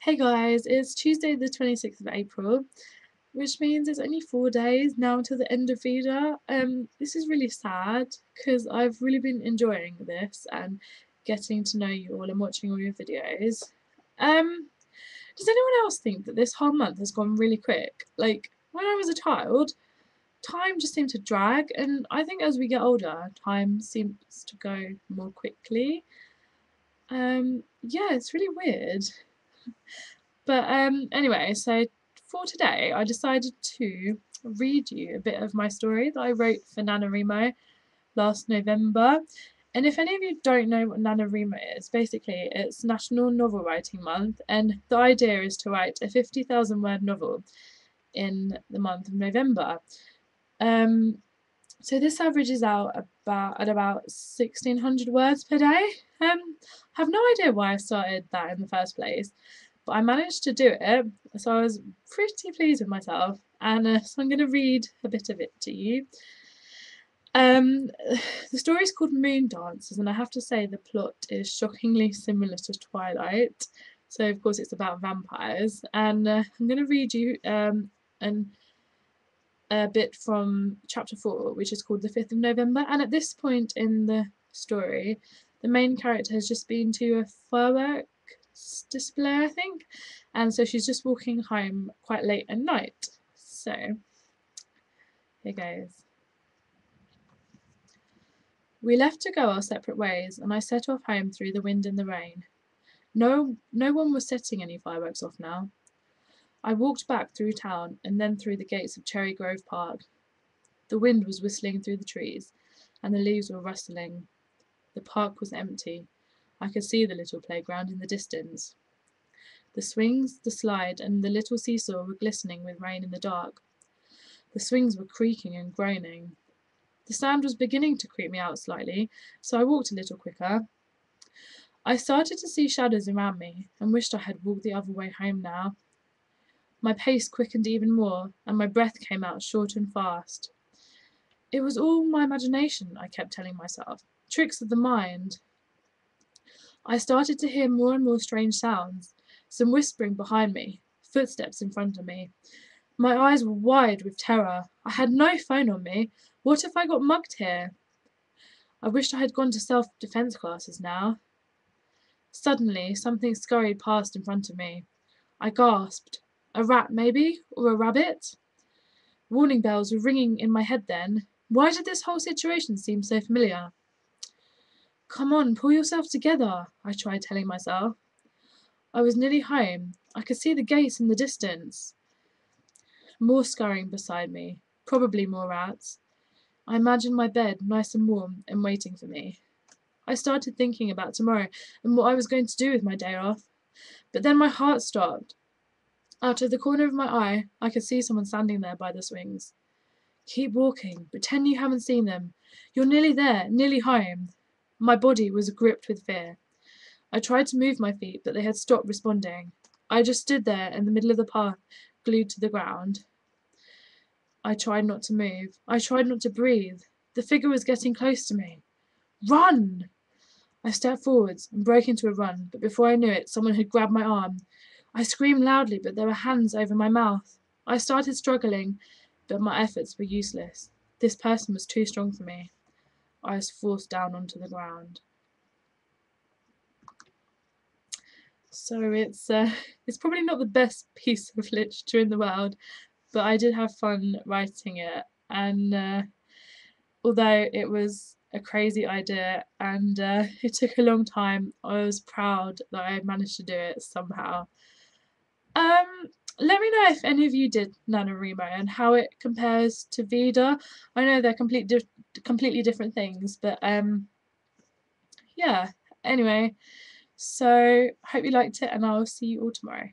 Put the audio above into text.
Hey guys, it's Tuesday the 26th of April, which means it's only 4 days now until the end of VEDA. This is really sad because I've really been enjoying this and getting to know you all and watching all your videos. Does anyone else think that this whole month has gone really quick? Like, when I was a child, time just seemed to drag, and I think as we get older, time seems to go more quickly. Yeah, it's really weird. But anyway, so for today, I decided to read you a bit of my story that I wrote for NaNoWriMo last November. And if any of you don't know what NaNoWriMo is, basically it's National Novel Writing Month, and the idea is to write a 50,000 word novel in the month of November. So this averages out at about 1,600 words per day. I have no idea why I started that in the first place, but I managed to do it, so I was pretty pleased with myself, and so I'm going to read a bit of it to you. The story is called Moondancers, and I have to say the plot is shockingly similar to Twilight. So of course it's about vampires, and I'm going to read you a bit from chapter 4, which is called the 5th of November. And at this point in the story, the main character has just been to a fireworks display, I think, and so she's just walking home quite late at night. So here goes. We left to go our separate ways, and I set off home through the wind and the rain. No one was setting any fireworks off now. I walked back through town and then through the gates of Cherry Grove Park. The wind was whistling through the trees, and the leaves were rustling. The park was empty. I could see the little playground in the distance. The swings, the slide, and the little seesaw were glistening with rain in the dark. The swings were creaking and groaning. The sand was beginning to creep me out slightly, so I walked a little quicker. I started to see shadows around me, and wished I had walked the other way home now. My pace quickened even more, and my breath came out short and fast. It was all my imagination, I kept telling myself. Tricks of the mind. I started to hear more and more strange sounds. Some whispering behind me, footsteps in front of me. My eyes were wide with terror. I had no phone on me. What if I got mugged here? I wished I had gone to self-defense classes now. Suddenly, something scurried past in front of me. I gasped. A rat, maybe? Or a rabbit? Warning bells were ringing in my head then. Why did this whole situation seem so familiar? Come on, pull yourself together, I tried telling myself. I was nearly home. I could see the gates in the distance. More scurrying beside me. Probably more rats. I imagined my bed, nice and warm, and waiting for me. I started thinking about tomorrow and what I was going to do with my day off. But then my heart stopped. Out of the corner of my eye, I could see someone standing there by the swings. Keep walking. Pretend you haven't seen them. You're nearly there, nearly home. My body was gripped with fear. I tried to move my feet, but they had stopped responding. I just stood there in the middle of the path, glued to the ground. I tried not to move. I tried not to breathe. The figure was getting close to me. Run! I stepped forwards and broke into a run, but before I knew it, someone had grabbed my arm. I screamed loudly, but there were hands over my mouth. I started struggling, but my efforts were useless. This person was too strong for me. I was forced down onto the ground. So it's probably not the best piece of literature in the world, but I did have fun writing it, and although it was a crazy idea and it took a long time, I was proud that I managed to do it somehow. Let me know if any of you did NaNoWriMo and how it compares to VEDA. I know they're completely different things, but yeah. Anyway, so hope you liked it, and I'll see you all tomorrow.